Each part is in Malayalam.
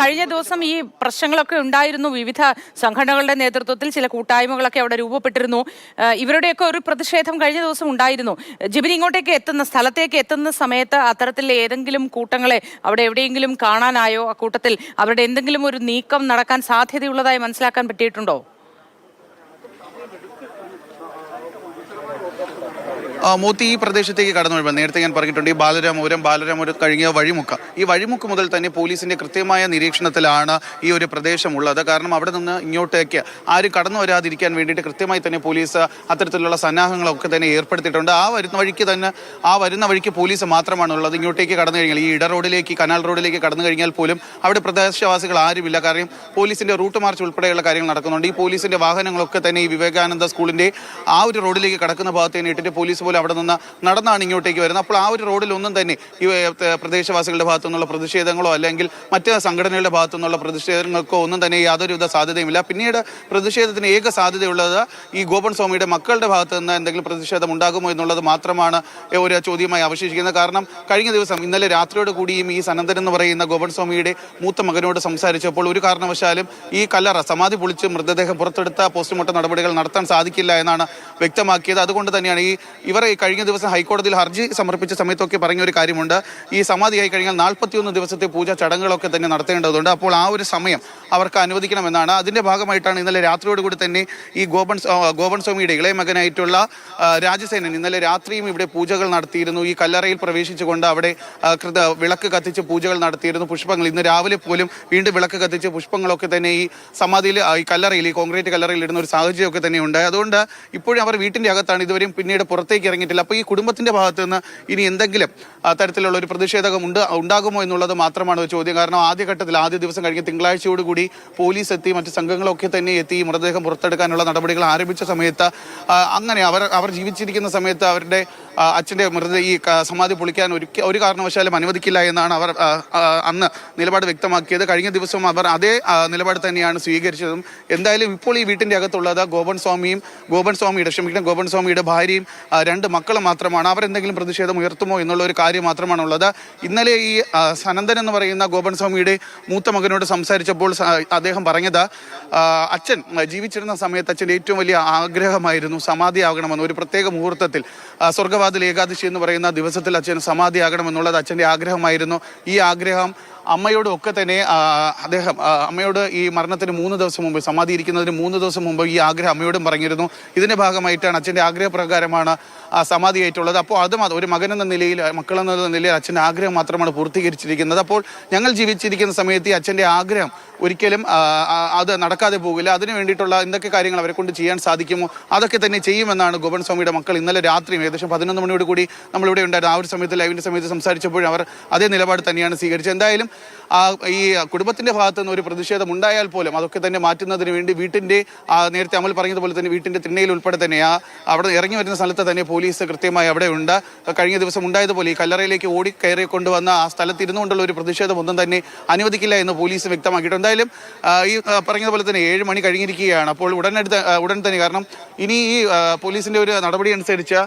കഴിഞ്ഞ ദിവസം ഈ പ്രശ്നങ്ങളൊക്കെ ഉണ്ടായിരുന്നു. വിവിധ സംഘടനകളുടെ നേതൃത്വത്തിൽ ചില കൂട്ടായ്മകളൊക്കെ അവിടെ രൂപപ്പെട്ടിരുന്നു. ഇവരുടെയൊക്കെ ഒരു പ്രതിഷേധം കഴിഞ്ഞ ദിവസം ഉണ്ടായിരുന്നു. ജിബിൻ ഇങ്ങോട്ടേക്ക് സ്ഥലത്തേക്ക് എത്തുന്ന സമയത്ത് അത്തരത്തിൽ ഏതെങ്കിലും കൂട്ടങ്ങളെ അവിടെ എവിടെയെങ്കിലും കാണാനായോ? അക്കൂട്ടത്തിൽ അവരുടെ എന്തെങ്കിലും ഒരു നീക്കം നടക്കാൻ സാധ്യതയുള്ളതായി മനസ്സിലാക്കാൻ പറ്റിയിട്ടുണ്ടോ? മൂത്തി ഈ പ്രദേശത്തേക്ക് കടന്നു വരുമ്പോൾ നേരത്തെ ഞാൻ പറഞ്ഞിട്ടുണ്ട്, ഈ ബാലരാമപുരം കഴിഞ്ഞ വഴിമുക്ക, ഈ വഴിമുക്ക് മുതൽ തന്നെ പോലീസിന്റെ കൃത്യമായ നിരീക്ഷണത്തിലാണ് ഈ ഒരു പ്രദേശമുള്ളത്. കാരണം അവിടെ നിന്ന് ഇങ്ങോട്ടേക്ക് ആരും കടന്നു വരാതിരിക്കാൻ വേണ്ടിയിട്ട് കൃത്യമായി തന്നെ പോലീസ് അത്തരത്തിലുള്ള സന്നാഹങ്ങളൊക്കെ തന്നെ ഏർപ്പെടുത്തിയിട്ടുണ്ട്. ആ വരുന്ന വഴിക്ക് പോലീസ് മാത്രമാണ് ഉള്ളത്. ഇങ്ങോട്ടേക്ക് കടന്നു കഴിഞ്ഞാൽ ഈ ഇട കനാൽ റോഡിലേക്ക് കടന്നു കഴിഞ്ഞാൽ പോലും അവിടെ പ്രദേശവാസികൾ ആരുമില്ല. കാരണം പോലീസിന്റെ റൂട്ട് മാർച്ച് ഉൾപ്പെടെയുള്ള കാര്യങ്ങൾ നടക്കുന്നുണ്ട്. ഈ പോലീസിന്റെ വാഹനങ്ങളൊക്കെ തന്നെ ഈ വിവേകാനന്ദ സ്കൂളിന്റെ ആ ഒരു റോഡിലേക്ക് കടക്കുന്ന ഭാഗത്ത് തന്നെ ഇട്ടിട്ട് പോലീസ് അവിടെ നിന്ന് നടന്നാണ് ഇങ്ങോട്ടേക്ക് വരുന്നത്. അപ്പോൾ ആ ഒരു റോഡിൽ ഒന്നും തന്നെ ഈ പ്രദേശവാസികളുടെ ഭാഗത്തു നിന്നുള്ള പ്രതിഷേധങ്ങളോ അല്ലെങ്കിൽ മറ്റ് സംഘടനകളുടെ ഭാഗത്തു നിന്നുള്ള പ്രതിഷേധങ്ങൾക്കോ ഒന്നും തന്നെ യാതൊരുവിധ സാധ്യതയുമില്ല. പിന്നീട് പ്രതിഷേധത്തിന് ഏക സാധ്യതയുള്ളത് ഈ ഗോപൻ സ്വാമിയുടെ മക്കളുടെ ഭാഗത്ത് നിന്ന് എന്തെങ്കിലും പ്രതിഷേധം ഉണ്ടാകുമോ എന്നുള്ളത് മാത്രമാണ് ഒരു ചോദ്യമായി അവശേഷിക്കുന്നത്. കാരണം കഴിഞ്ഞ ദിവസം ഇന്നലെ രാത്രിയോട് കൂടിയും ഈ സനന്ദൻ എന്ന് പറയുന്ന ഗോപൻ സ്വാമിയുടെ മൂത്ത മകനോട് സംസാരിച്ചപ്പോൾ ഒരു കാരണവശാലും ഈ കല്ലറ സമാധി പൊളിച്ച് മൃതദേഹം പുറത്തെടുത്ത പോസ്റ്റ്മോർട്ടം നടപടികൾ നടത്താൻ സാധിക്കില്ല എന്നാണ് വ്യക്തമാക്കിയത്. അതുകൊണ്ട് തന്നെയാണ് ഇവർ കഴിഞ്ഞ ദിവസം ഹൈക്കോടതിയിൽ ഹർജി സമർപ്പിച്ച സമയത്തൊക്കെ പറഞ്ഞ ഒരു കാര്യമുണ്ട്, ഈ സമാധിയായി കഴിഞ്ഞാൽ 41 ദിവസത്തെ പൂജ ചടങ്ങുകളൊക്കെ തന്നെ നടത്തേണ്ടതുണ്ട്. അപ്പോൾ ആ ഒരു സമയം അവർക്ക് അനുവദിക്കണമെന്നാണ്. അതിന്റെ ഭാഗമായിട്ടാണ് ഇന്നലെ രാത്രിയോടുകൂടി തന്നെ ഈ ഗോപൻ സ്വാമിയുടെ ഇളയ മകനായിട്ടുള്ള രാജസേനൻ ഇന്നലെ രാത്രിയും ഇവിടെ പൂജകൾ നടത്തിയിരുന്നു. ഈ കല്ലറയിൽ പ്രവേശിച്ചുകൊണ്ട് അവിടെ വിളക്ക് കത്തിച്ച് പൂജകൾ നടത്തിയിരുന്നു. പുഷ്പങ്ങൾ ഇന്ന് രാവിലെ പോലും വീണ്ടും വിളക്ക് കത്തിച്ച് പുഷ്പങ്ങളൊക്കെ തന്നെ ഈ സമാധിയിൽ ഈ കല്ലറയിൽ ഈ കോൺക്രീറ്റ് കല്ലറയിൽ ഇടുന്ന ഒരു സാഹചര്യമൊക്കെ തന്നെ ഉണ്ട്. അതുകൊണ്ട് ഇപ്പോഴും അവർ വീട്ടിന്റെ അകത്താണ്, ഇതുവരെയും പിന്നീട് പുറത്തേക്ക് ഇറങ്ങിയിട്ടില്ല. അപ്പോൾ ഈ കുടുംബത്തിന്റെ ഭാഗത്ത് നിന്ന് ഇനി എന്തെങ്കിലും തരത്തിലുള്ള ഒരു പ്രതിഷേധം ഉണ്ടാകുമോ എന്നുള്ളത് മാത്രമാണ് ഒരു ചോദ്യം. കാരണം ആദ്യ ദിവസം കഴിഞ്ഞ തിങ്കളാഴ്ചയോടുകൂടി പോലീസ് എത്തി, മറ്റ് സംഘങ്ങളൊക്കെ തന്നെ എത്തി ഈ മൃതദേഹം പുറത്തെടുക്കാനുള്ള നടപടികൾ ആരംഭിച്ച സമയത്ത് അങ്ങനെ അവർ ജീവിച്ചിരിക്കുന്ന സമയത്ത് അവരുടെ അച്ഛൻ്റെ ഈ സമാധി പൊളിക്കാൻ ഒരു കാരണവശാലും അനുവദിക്കില്ല എന്നാണ് അവർ അന്ന് നിലപാട് വ്യക്തമാക്കിയത്. കഴിഞ്ഞ ദിവസം അവർ അതേ നിലപാട് തന്നെയാണ് സ്വീകരിച്ചതും. എന്തായാലും ഇപ്പോൾ ഈ വീട്ടിന്റെ അകത്തുള്ളത് ഗോപൻ സ്വാമിയുടെ ഭാര്യയും 2 മക്കളും മാത്രമാണ്. അവരെന്തെങ്കിലും പ്രതിഷേധം ഉയർത്തുമോ എന്നുള്ള ഒരു കാര്യം മാത്രമാണ് ഉള്ളത്. ഇന്നലെ ഈ സനന്ദൻ എന്ന് പറയുന്ന ഗോപൻ സ്വാമിയുടെ മൂത്ത മകനോട് സംസാരിച്ചപ്പോൾ അദ്ദേഹം പറഞ്ഞത്, അച്ഛൻ ജീവിച്ചിരുന്ന സമയത്ത് അച്ഛൻ്റെ ഏറ്റവും വലിയ ആഗ്രഹമായിരുന്നു സമാധിയാകണമെന്ന്. ഒരു പ്രത്യേക മുഹൂർത്തത്തിൽ സ്വർഗവാതിൽ ഏകാദശി എന്ന് പറയുന്ന ദിവസത്തിൽ അച്ഛൻ സമാധിയാകണമെന്നുള്ളത് അച്ഛൻ്റെ ആഗ്രഹമായിരുന്നു. ഈ ആഗ്രഹം അമ്മയോടും ഒക്കെ തന്നെ അദ്ദേഹം അമ്മയോട് ഈ മരണത്തിന് 3 ദിവസം മുമ്പ്, സമാധി ഇരിക്കുന്നതിന് 3 ദിവസം മുമ്പ് ഈ ആഗ്രഹം അമ്മയോടും പറഞ്ഞിരുന്നു. ഇതിന്റെ ഭാഗമായിട്ടാണ് അച്ഛൻ്റെ ആഗ്രഹപ്രകാരമാണ് സമാധിയായിട്ടുള്ളത്. അപ്പോൾ അത് ഒരു മകനെന്ന നിലയിൽ, മക്കളെന്ന നിലയിൽ അച്ഛൻ്റെ ആഗ്രഹം മാത്രമാണ് പൂർത്തീകരിച്ചിരിക്കുന്നത്. അപ്പോൾ ഞങ്ങൾ ജീവിച്ചിരിക്കുന്ന സമയത്ത് ഈ അച്ഛൻ്റെ ആഗ്രഹം ഒരിക്കലും അത് നടക്കാതെ പോകില്ല. അതിന് വേണ്ടിയിട്ടുള്ള എന്തൊക്കെ കാര്യങ്ങൾ അവരെ കൊണ്ട് ചെയ്യാൻ സാധിക്കുമോ അതൊക്കെ തന്നെ ചെയ്യുമെന്നാണ് ഗോപൻ സ്വാമിയുടെ മക്കൾ ഇന്നലെ രാത്രിയും ഏകദേശം 11 മണിയോട് കൂടി നമ്മളിവിടെ ഉണ്ടായിരുന്നു. ആ ഒരു സമയത്ത് ലൈവിൻ്റെ സമയത്ത് സംസാരിച്ചപ്പോഴും അവർ അതേ നിലപാട് തന്നെയാണ് സ്വീകരിച്ചത്. എന്തായാലും ഈ കുടുംബത്തിന്റെ ഭാഗത്ത് നിന്ന് ഒരു പ്രതിഷേധം ഉണ്ടായാൽ പോലും അതൊക്കെ തന്നെ മാറ്റുന്നതിന് വേണ്ടി വീട്ടിന്റെ നേരത്തെ അമൽ പറഞ്ഞതുപോലെ തന്നെ വീട്ടിന്റെ തിണ്ണയിൽ ഉൾപ്പെടെ തന്നെ അവിടെ ഇറങ്ങി വരുന്ന സ്ഥലത്ത് തന്നെ പോലീസ് കൃത്യമായി അവിടെ ഉണ്ട്. കഴിഞ്ഞ ദിവസം ഉണ്ടായതുപോലെ ഈ കല്ലറയിലേക്ക് ഓടി കയറി കൊണ്ടുവന്ന ആ സ്ഥലത്ത് ഇരുന്നുകൊണ്ടുള്ള ഒരു പ്രതിഷേധം ഒന്നും തന്നെ അനുവദിക്കില്ല എന്ന് പോലീസ് വ്യക്തമാക്കിയിട്ടുണ്ട്. എന്തായാലും ഈ പറഞ്ഞതുപോലെ തന്നെ 7 മണി കഴിഞ്ഞിരിക്കുകയാണ്. അപ്പോൾ ഉടൻ തന്നെ, കാരണം ഇനി ഈ പോലീസിന്റെ ഒരു നടപടി അനുസരിച്ച്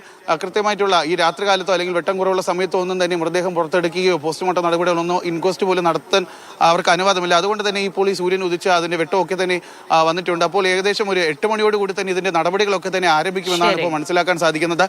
കൃത്യമായിട്ടുള്ള ഈ രാത്രികാലത്തോ അല്ലെങ്കിൽ വെട്ടം കുറവുള്ള സമയത്തോ ഒന്നും തന്നെ മൃതദേഹം പുറത്തെടുക്കുകയോ പോസ്റ്റ്മോർട്ടം നടപടികളൊന്നോ ഇൻക്വസ്റ്റ് പോലും നടത്താൻ അവർക്ക് അനുവാദമില്ല. അതുകൊണ്ട് തന്നെ ഇപ്പോൾ ഈ സൂര്യൻ ഉദിച്ച് അതിന്റെ വെട്ടമൊക്കെ തന്നെ വന്നിട്ടുണ്ട്. അപ്പോൾ ഏകദേശം ഒരു 8 മണിയോട് കൂടി തന്നെ ഇതിന്റെ നടപടികളൊക്കെ തന്നെ ആരംഭിക്കുമെന്നാണ് ഇപ്പോൾ മനസ്സിലാക്കാൻ സാധിക്കുന്നത്.